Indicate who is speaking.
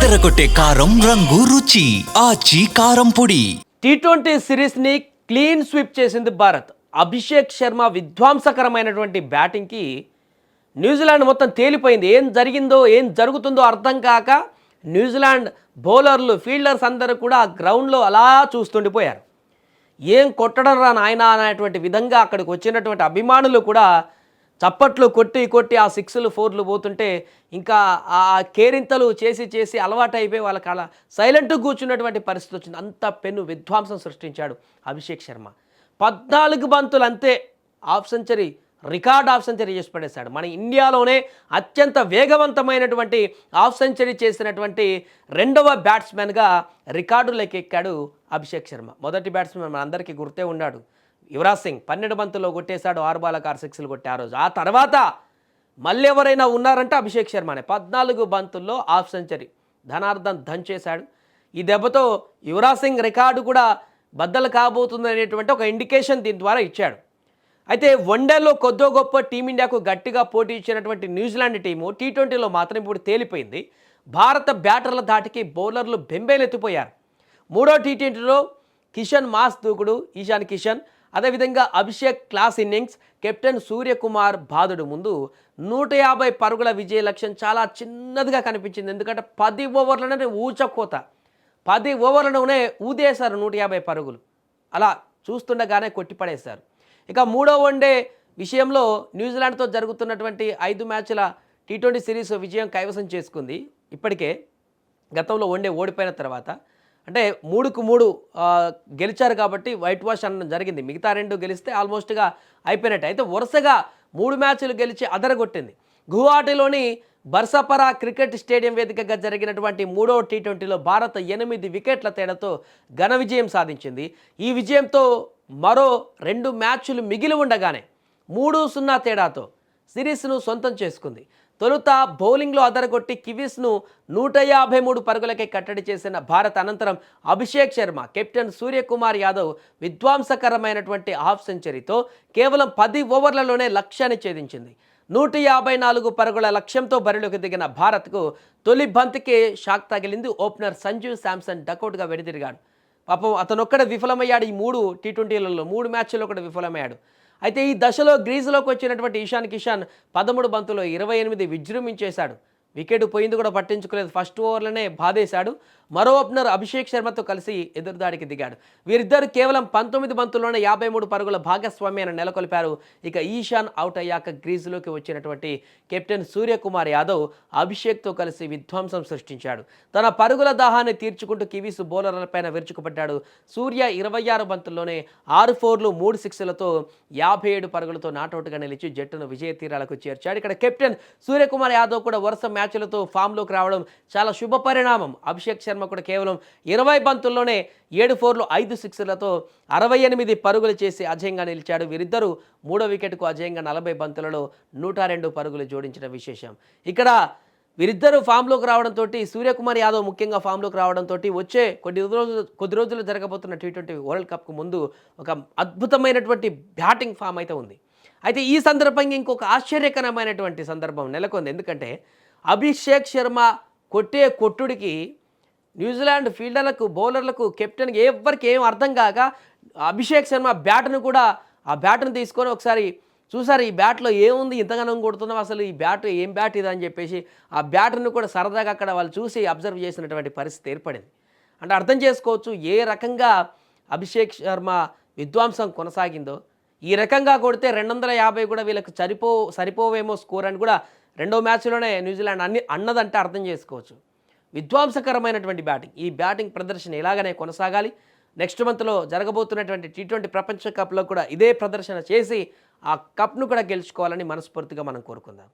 Speaker 1: అదరగొట్టే కారం రంగు రుచి ఆచి కారం పొడి.
Speaker 2: టీ20 సిరీస్ని క్లీన్ స్వీప్ చేసింది భారత్. అభిషేక్ శర్మ విధ్వంసకరమైనటువంటి బ్యాటింగ్కి న్యూజిలాండ్ మొత్తం తేలిపోయింది. ఏం జరిగిందో ఏం జరుగుతుందో అర్థం కాక న్యూజిలాండ్ బౌలర్లు ఫీల్డర్స్ అందరూ కూడా ఆ గ్రౌండ్లో అలా చూస్తుండిపోయారు. ఏం కొట్టడం రా నాయనా అనేటువంటి విధంగా అక్కడికి వచ్చినటువంటి అభిమానులు కూడా చప్పట్లు కొట్టి కొట్టి ఆ 6లు 4లు పోతుంటే ఇంకా ఆ కేరింతలు చేసి అలవాటు అయిపోయి వాళ్ళకి అలా సైలెంట్గా కూర్చున్నటువంటి పరిస్థితి వచ్చింది. అంత పెను విధ్వంసం సృష్టించాడు అభిషేక్ శర్మ. 14 బంతులు అంతే half century, record half century చేసి పడేశాడు. మన ఇండియాలోనే అత్యంత వేగవంతమైనటువంటి హాఫ్ సెంచరీ చేసినటువంటి రెండవ బ్యాట్స్మెన్గా రికార్డులోకి ఎక్కాడు అభిషేక్ శర్మ. మొదటి బ్యాట్స్మెన్ మన అందరికీ గుర్తే ఉన్నాడు యువరాజ్ సింగ్. 12 బంతుల్లో కొట్టేశాడు, 6 బాలకు 6 సిక్స్లు కొట్టే ఆ రోజు. ఆ తర్వాత మళ్ళీ ఎవరైనా ఉన్నారంటే అభిషేక్ శర్మనే. 14 బంతుల్లో హాఫ్ సెంచరీ ధనార్దన్ దంచేశాడు. ఈ దెబ్బతో యువరాజ్ సింగ్ రికార్డు కూడా బద్దలు కాబోతుంది అనేటువంటి ఒక ఇండికేషన్ దీని ద్వారా ఇచ్చాడు. అయితే వన్డేలో కొద్దో గొప్ప టీమిండియాకు గట్టిగా పోటీ ఇచ్చినటువంటి న్యూజిలాండ్ టీము టీ20లో మాత్రం ఇప్పుడు తేలిపోయింది. భారత బ్యాటర్ల ధాటికి బౌలర్లు బెంబేలెత్తిపోయారు. మూడో టీ20లో కిషన్ మాస్ దూకుడు, ఈశాన్ కిషన్, అదేవిధంగా Abhishek class innings, captain Suryakumar బాదుడు ముందు 150 పరుగుల విజయ లక్ష్యం చాలా చిన్నదిగా కనిపించింది. ఎందుకంటే 10 ఓవర్లనే ఊచకోత, 10 ఓవర్లలోనే ఊదేశారు 150 పరుగులు. అలా చూస్తుండగానే కొట్టిపడేశారు. ఇక మూడో వన్డే విషయంలో న్యూజిలాండ్తో జరుగుతున్నటువంటి 5 మ్యాచ్ల టీ20 సిరీస్ విజయం కైవసం చేసుకుంది. ఇప్పటికే గతంలో వన్డే ఓడిపోయిన తర్వాత అంటే 3కు 3 గెలిచారు కాబట్టి వైట్ వాష్ అనడం జరిగింది. మిగతా 2 గెలిస్తే ఆల్మోస్ట్గా అయిపోయినట్టు. అయితే వరుసగా 3 మ్యాచ్లు గెలిచి అదరగొట్టింది. గువాహటిలోని బర్సాపరా క్రికెట్ స్టేడియం వేదికగా జరిగినటువంటి మూడో టీ20లో భారత్ 8 వికెట్ల తేడాతో ఘన విజయం సాధించింది. ఈ విజయంతో మరో 2 మ్యాచ్లు మిగిలి ఉండగానే 3-0 తేడాతో సిరీస్ను సొంతం చేసుకుంది. తొలుత బౌలింగ్లో అదరగొట్టి కివీస్ను 153 పరుగులకే కట్టడి చేసిన భారత్ అనంతరం అభిషేక్ శర్మ, కెప్టెన్ సూర్యకుమార్ యాదవ్ విధ్వంసకరమైనటువంటి హాఫ్ సెంచరీతో కేవలం 10 ఓవర్లలోనే లక్ష్యాన్ని ఛేదించింది. 154 పరుగుల లక్ష్యంతో బరిలోకి దిగిన భారత్కు తొలి బంతికే షాక్ తగిలింది. ఓపెనర్ సంజు శాంసన్ డకౌట్గా వెనుదిరిగాడు. పాపం అతనొక్కడే విఫలమయ్యాడు. ఈ 3 టీ20లలో 3 మ్యాచ్ల్లో కూడా విఫలమయ్యాడు. అయితే ఈ దశలో గ్రీజులోకి వచ్చినటువంటి ఈశాన్ కిషన్ 13 బంతుల్లో 28 విజృంభించేశాడు. వికెట్ పోయింది కూడా పట్టించుకోలేదు. ఫస్ట్ ఓవర్లోనే బాధేశాడు. మరో ఓపెనర్ అభిషేక్ శర్మతో కలిసి ఎదురుదాడికి దిగాడు. వీరిద్దరు కేవలం 19 బంతుల్లోనే 53 పరుగుల భాగస్వామ్యాన్ని నెలకొల్పారు. ఇక ఈశాన్ అవుట్ అయ్యాక గ్రీజులోకి వచ్చినటువంటి కెప్టెన్ సూర్యకుమార్ యాదవ్ అభిషేక్తో కలిసి విధ్వంసం సృష్టించాడు. తన పరుగుల దాహాన్ని తీర్చుకుంటూ కివీస్ బౌలర్లపైన విరుచుకుపడ్డాడు. సూర్య 26 బంతుల్లోనే 6 4లు 3 సిక్స్లతో 57 పరుగులతో నాటౌట్గా నిలిచి జట్టును విజయ తీరాలకు చేర్చాడు. ఇక్కడ కెప్టెన్ సూర్యకుమార్ యాదవ్ కూడా వరుస మ్యాచ్లతో ఫామ్లోకి రావడం చాలా శుభ పరిణామం. అభిషేక్ శర్మ కూడా కేవలం 20 బంతుల్లోనే 7 4లు 5 సిక్స్లతో 68 పరుగులు చేసి అజయంగా నిలిచాడు. వీరిద్దరూ మూడో వికెట్కు అజయంగా 40 బంతులలో 102 పరుగులు జోడించిన విశేషం. ఇక్కడ వీరిద్దరూ ఫామ్లోకి రావడంతో, సూర్యకుమార్ యాదవ్ ముఖ్యంగా ఫామ్లోకి రావడంతో వచ్చే కొద్ది రోజులు జరగబోతున్న టీ20 వరల్డ్ కప్కు ముందు ఒక అద్భుతమైనటువంటి బ్యాటింగ్ ఫామ్ అయితే ఉంది. అయితే ఈ సందర్భంగా ఇంకొక ఆశ్చర్యకరమైనటువంటి సందర్భం నెలకొంది. ఎందుకంటే అభిషేక్ శర్మ కొట్టే కొట్టుడికి న్యూజిలాండ్ ఫీల్డర్లకు, బౌలర్లకు, కెప్టెన్కి ఎవరికి ఏం అర్థం కాక అభిషేక్ శర్మ బ్యాట్ను కూడా ఆ బ్యాట్ను తీసుకొని ఒకసారి చూసారు, ఈ బ్యాట్లో ఏముంది ఇంతగానం కొడుతున్నాం, అసలు ఈ బ్యాట్ ఏం బ్యాట్ ఇది అని చెప్పేసి ఆ బ్యాట్ను కూడా సరదాగా అక్కడ వాళ్ళు చూసి అబ్జర్వ్ చేసినటువంటి పరిస్థితి ఏర్పడింది. అంటే అర్థం చేసుకోవచ్చు ఏ రకంగా అభిషేక్ శర్మ విధ్వంసం కొనసాగిందో. ఈ రకంగా కొడితే 250 కూడా వీళ్ళకి సరిపోవేమో స్కోర్ అని కూడా రెండో మ్యాచ్లోనే న్యూజిలాండ్ అన్నదంటే అర్థం చేసుకోవచ్చు. విధ్వంసకరమైనటువంటి బ్యాటింగ్. ఈ బ్యాటింగ్ ప్రదర్శన ఇలాగనే కొనసాగాలి. నెక్స్ట్ మంత్లో జరగబోతున్నటువంటి టీ20 ప్రపంచ కప్లో కూడా ఇదే ప్రదర్శన చేసి ఆ కప్ను కూడా గెలుచుకోవాలని మనస్ఫూర్తిగా మనం కోరుకుందాం.